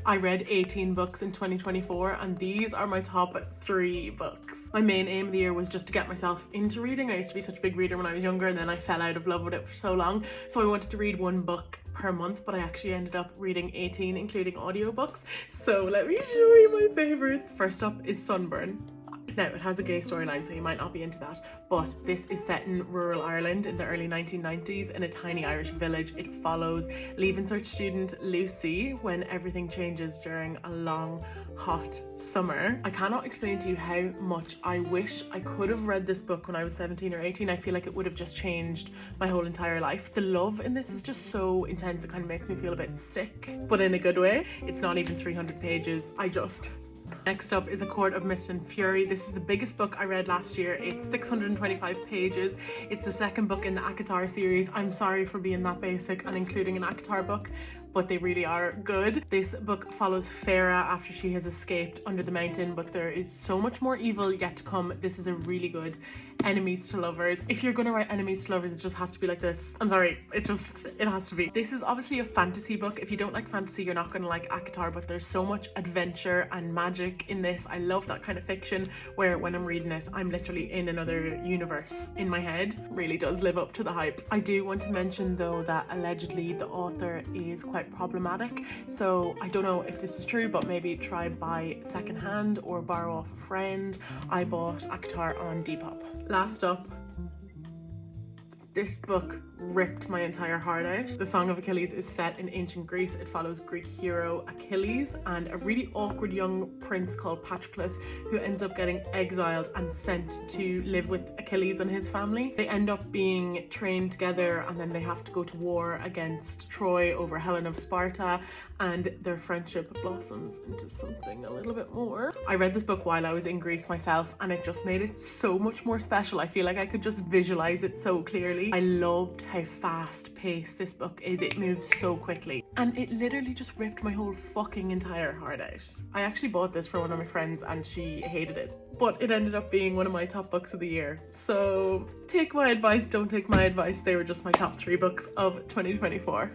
I read 18 books in 2024 and these are my top 3 books. My main aim of the year was just to get myself into reading. I used to be such a big reader when I was younger and then I fell out of love with it for so long. So I wanted to read 1 book per month, but I actually ended up reading 18, including audiobooks. So let me show you my favorites. First up is Sunburn. Now, it has a gay storyline, so you might not be into that, but this is set in rural Ireland in the early 1990s in a tiny Irish village. It follows Leaving Cert student Lucy when everything changes during a long, hot summer. I cannot explain to you how much I wish I could have read this book when I was 17 or 18. I feel like it would have just changed my whole entire life. The love in this is just so intense, it kind of makes me feel a bit sick, but in a good way. It's not even 300 pages. Next up is A Court of Mist and Fury. This is the biggest book I read last year. It's 625 pages. It's the second book in the ACOTAR series. I'm sorry for being that basic and including an ACOTAR book, but they really are good. This book follows Farah after she has escaped under the mountain, but there is so much more evil yet to come. This is a really good enemies to lovers. If you're gonna write enemies to lovers, it just has to be like this. I'm sorry, it has to be. This is obviously a fantasy book. If you don't like fantasy, you're not gonna like ACOTAR, but there's so much adventure and magic in this. I love that kind of fiction where when I'm reading it, I'm literally in another universe in my head. It really does live up to the hype. I do want to mention though that allegedly the author is quite problematic, so I don't know if this is true, but maybe try buy secondhand or borrow off a friend. I bought ACOTAR on Depop. Last up, this book ripped my entire heart out. The Song of Achilles is set in ancient Greece. It follows Greek hero Achilles and a really awkward young prince called Patroclus who ends up getting exiled and sent to live with Achilles and his family. They end up being trained together and then they have to go to war against Troy over Helen of Sparta, and their friendship blossoms into something a little bit more. I read this book while I was in Greece myself and it just made it so much more special. I feel like I could just visualize it so clearly. I loved how fast paced this book is. It moves so quickly and it literally just ripped my whole fucking entire heart out. I actually bought this for one of my friends and she hated it, but it ended up being one of my top books of the year. So take my advice, don't take my advice. They were just my top 3 books of 2024.